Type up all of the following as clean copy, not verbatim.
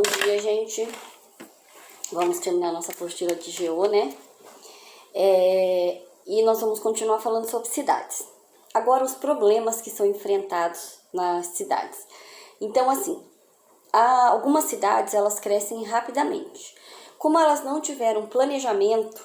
Bom dia, gente. Vamos terminar nossa apostila de GO, né? E nós vamos continuar falando sobre cidades. Agora, os problemas que são enfrentados nas cidades. Então, assim, algumas cidades, elas crescem rapidamente. Como elas não tiveram planejamento,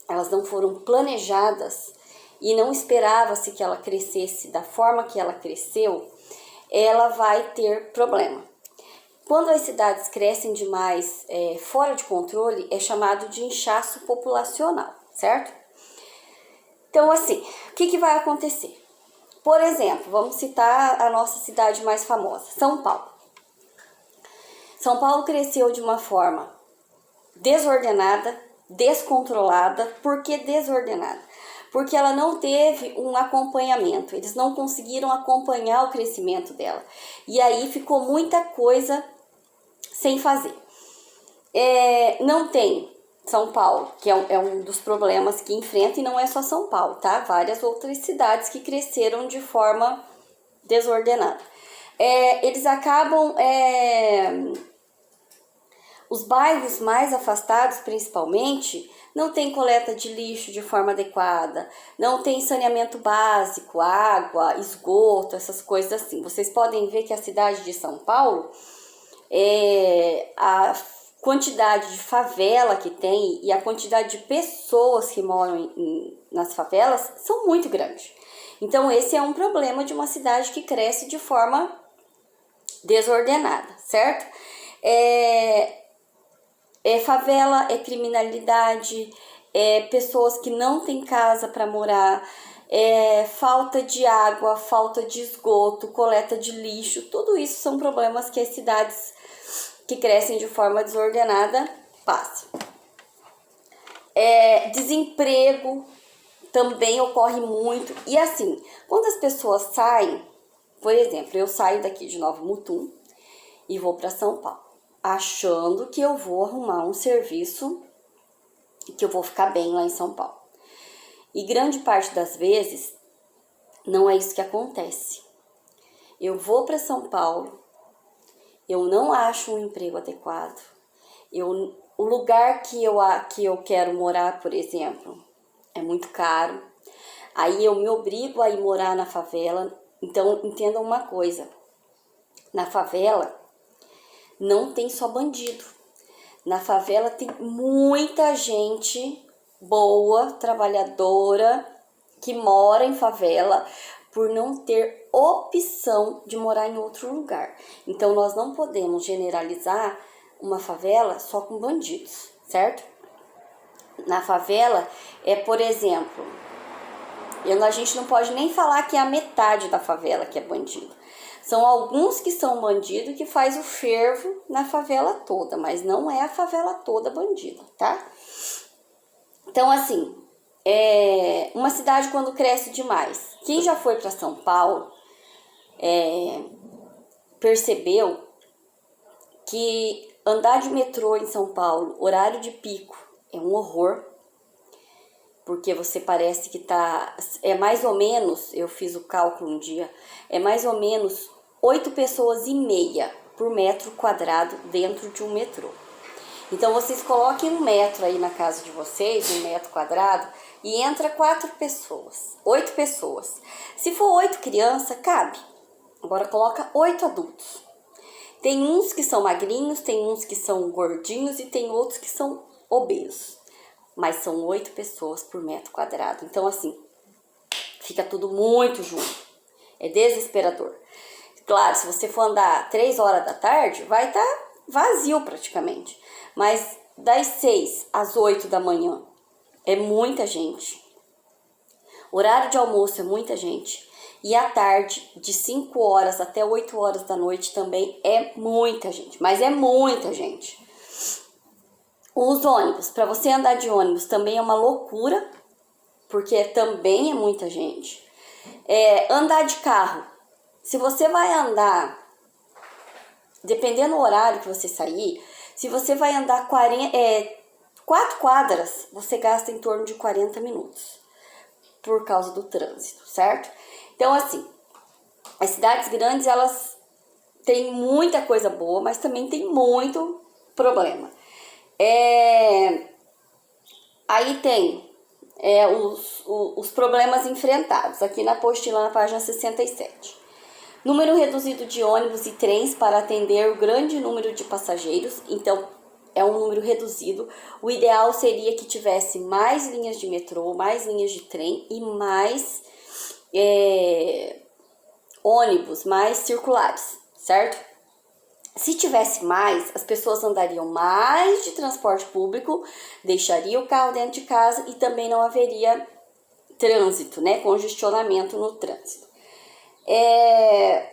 elas não foram planejadas e não esperava-se que ela crescesse da forma que ela cresceu, ela vai ter problema. Quando as cidades crescem demais fora de controle, é chamado de inchaço populacional, certo? Então, assim, o que vai acontecer? Por exemplo, vamos citar a nossa cidade mais famosa, São Paulo. São Paulo cresceu de uma forma desordenada, descontrolada. Por que desordenada? Porque ela não teve um acompanhamento, eles não conseguiram acompanhar o crescimento dela. E aí ficou muita coisa sem fazer. Não tem São Paulo, que é um dos problemas que enfrenta, e não é só São Paulo, tá? Várias outras cidades que cresceram de forma desordenada. Eles acabam... Os bairros mais afastados, principalmente, não tem coleta de lixo de forma adequada, não tem saneamento básico, água, esgoto, essas coisas assim. Vocês podem ver que a cidade de São Paulo, a quantidade de favela que tem e a quantidade de pessoas que moram nas favelas são muito grandes. Então, esse é um problema de uma cidade que cresce de forma desordenada, certo? Favela é criminalidade, pessoas que não têm casa para morar, falta de água, falta de esgoto, coleta de lixo, tudo isso são problemas que as cidades que crescem de forma desordenada passam. Desemprego também ocorre muito. E assim, quando as pessoas saem, por exemplo, eu saio daqui de Nova Mutum e vou para São Paulo, achando que eu vou arrumar um serviço e que eu vou ficar bem lá em São Paulo. E grande parte das vezes não é isso que acontece. Eu vou para São Paulo, eu não acho um emprego adequado, o lugar que eu quero morar, por exemplo, é muito caro, aí eu me obrigo a ir morar na favela. Então, entendam uma coisa, na favela não tem só bandido. Na favela tem muita gente boa, trabalhadora, que mora em favela por não ter opção de morar em outro lugar. Então, nós não podemos generalizar uma favela só com bandidos, certo? Na favela por exemplo, a gente não pode nem falar que é a metade da favela que é bandido. São alguns que são bandidos que faz o fervo na favela toda, mas não é a favela toda bandida, tá? Então, assim, uma cidade quando cresce demais, quem já foi para São Paulo percebeu que andar de metrô em São Paulo, horário de pico, é um horror, porque você parece que mais ou menos, eu fiz o cálculo um dia, mais ou menos 8,5 pessoas por metro quadrado dentro de um metrô. Então, vocês coloquem um metro aí na casa de vocês, 1 metro quadrado, e entra 4 pessoas, 8 pessoas. Se for 8 crianças, cabe. Agora, coloca 8 adultos. Tem uns que são magrinhos, tem uns que são gordinhos e tem outros que são obesos. Mas são 8 pessoas por metro quadrado. Então, assim, fica tudo muito junto. É desesperador. Claro, se você for andar 3 horas da tarde, vai estar vazio praticamente. Mas das 6 às 8 da manhã é muita gente. Horário de almoço é muita gente. E à tarde, de 5 horas até 8 horas da noite também é muita gente. Mas é muita gente. Os ônibus, para você andar de ônibus também é uma loucura, porque também é muita gente. Andar de carro. Se você vai andar, dependendo do horário que você sair, se você vai andar 4 quadras, você gasta em torno de 40 minutos por causa do trânsito, certo? Então, assim, as cidades grandes, elas tem muita coisa boa, mas também tem muito problema. Aí tem os problemas enfrentados, aqui na apostila na página 67. Número reduzido de ônibus e trens para atender o grande número de passageiros, então é um número reduzido. O ideal seria que tivesse mais linhas de metrô, mais linhas de trem e mais ônibus, mais circulares, certo? Se tivesse mais, as pessoas andariam mais de transporte público, deixariam o carro dentro de casa e também não haveria trânsito, né? Congestionamento no trânsito.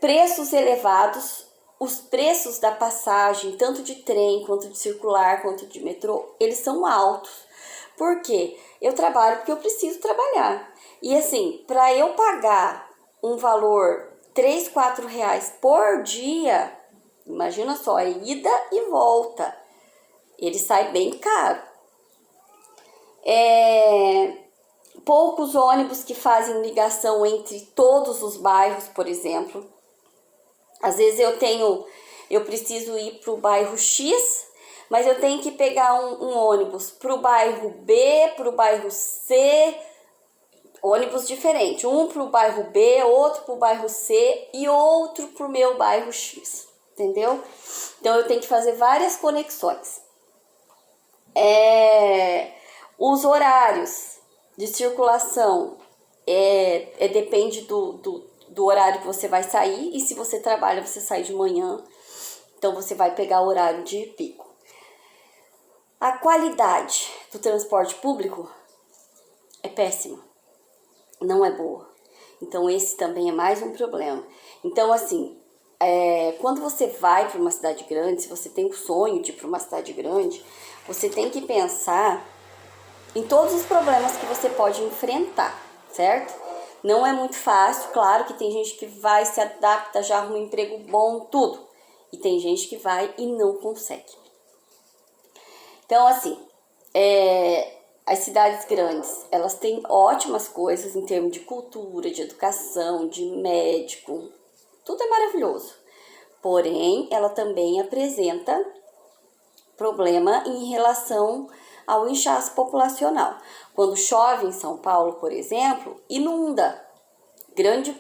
Preços elevados, os preços da passagem, tanto de trem, quanto de circular, quanto de metrô, eles são altos. Por quê? Eu trabalho porque eu preciso trabalhar. E assim, para eu pagar um valor R$3, R$4 por dia, imagina só, é ida e volta. Ele sai bem caro. Poucos ônibus que fazem ligação entre todos os bairros, por exemplo. Às vezes eu preciso ir para o bairro X, mas eu tenho que pegar um ônibus para o bairro B, para o bairro C, ônibus diferentes. Um para o bairro B, outro para o bairro C e outro para o meu bairro X, entendeu? Então eu tenho que fazer várias conexões. Os horários de circulação depende do horário que você vai sair, e se você trabalha, você sai de manhã, então você vai pegar o horário de pico. A qualidade do transporte público é péssima, não é boa. Então esse também é mais um problema. Então assim, quando você vai para uma cidade grande, se você tem o sonho de ir para uma cidade grande, você tem que pensar em todos os problemas que você pode enfrentar, certo? Não é muito fácil, claro que tem gente que vai, se adapta, já arruma um emprego bom, tudo. E tem gente que vai e não consegue. Então, assim, as cidades grandes, elas têm ótimas coisas em termos de cultura, de educação, de médico, tudo é maravilhoso. Porém, ela também apresenta problema em relação ao inchaço populacional. Quando chove em São Paulo, por exemplo, inunda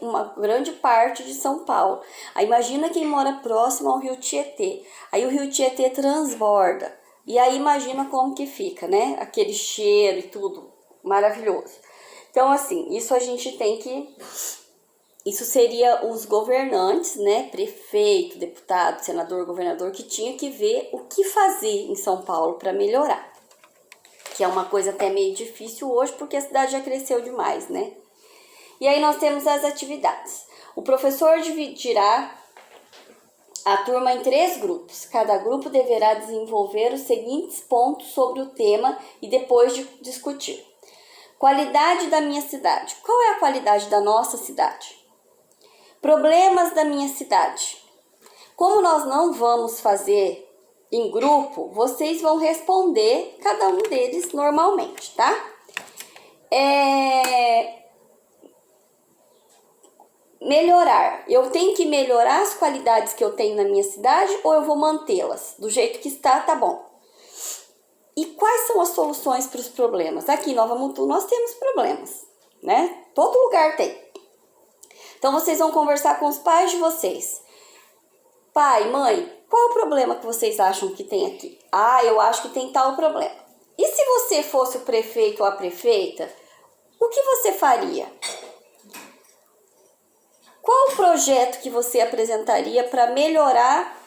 uma grande parte de São Paulo. Aí imagina quem mora próximo ao Rio Tietê. Aí o Rio Tietê transborda. E aí imagina como que fica, né? Aquele cheiro e tudo maravilhoso. Então, assim, isso a gente tem que... Isso seria os governantes, né? Prefeito, deputado, senador, governador, que tinha que ver o que fazer em São Paulo para melhorar. Que é uma coisa até meio difícil hoje, porque a cidade já cresceu demais, né? E aí nós temos as atividades. O professor dividirá a turma em 3 grupos. Cada grupo deverá desenvolver os seguintes pontos sobre o tema e depois discutir. Qualidade da minha cidade. Qual é a qualidade da nossa cidade? Problemas da minha cidade. Como nós não vamos fazer em grupo, vocês vão responder cada um deles normalmente, tá? Melhorar. Eu tenho que melhorar as qualidades que eu tenho na minha cidade ou eu vou mantê-las? Do jeito que está, tá bom. E quais são as soluções para os problemas? Aqui em Nova Mutum nós temos problemas, né? Todo lugar tem. Então vocês vão conversar com os pais de vocês. Pai, mãe, qual o problema que vocês acham que tem aqui? Ah, eu acho que tem tal problema. E se você fosse o prefeito ou a prefeita, o que você faria? Qual o projeto que você apresentaria para melhorar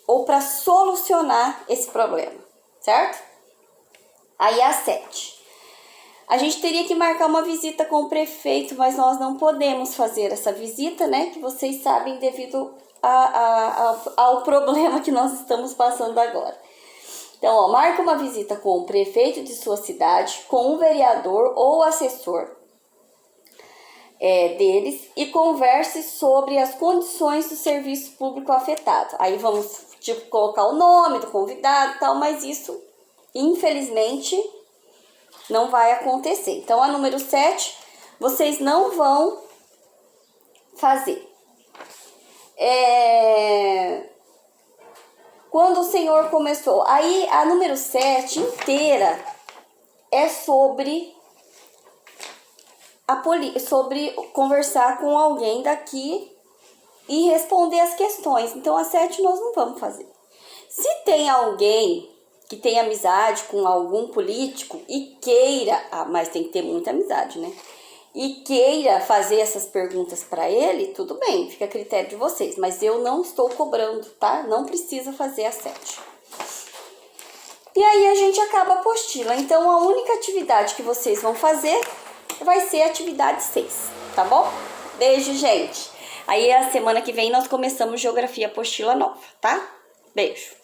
ou para solucionar esse problema, certo? Aí a 7. A gente teria que marcar uma visita com o prefeito, mas nós não podemos fazer essa visita, né? Que vocês sabem devido ao problema que nós estamos passando agora. Então, marca uma visita com o prefeito de sua cidade, com o vereador ou assessor deles e converse sobre as condições do serviço público afetado. Aí vamos colocar o nome do convidado e tal, mas isso, infelizmente, não vai acontecer. Então, a número 7, vocês não vão fazer. Quando o Senhor começou. Aí a número 7 inteira é sobre sobre conversar com alguém daqui e responder as questões. Então a 7 nós não vamos fazer. Se tem alguém que tem amizade com algum político e queira, mas tem que ter muita amizade, né? E queira fazer essas perguntas para ele, tudo bem, fica a critério de vocês. Mas eu não estou cobrando, tá? Não precisa fazer a 7. E aí a gente acaba a apostila. Então a única atividade que vocês vão fazer vai ser a atividade 6, tá bom? Beijo, gente. Aí a semana que vem nós começamos Geografia Apostila Nova, tá? Beijo.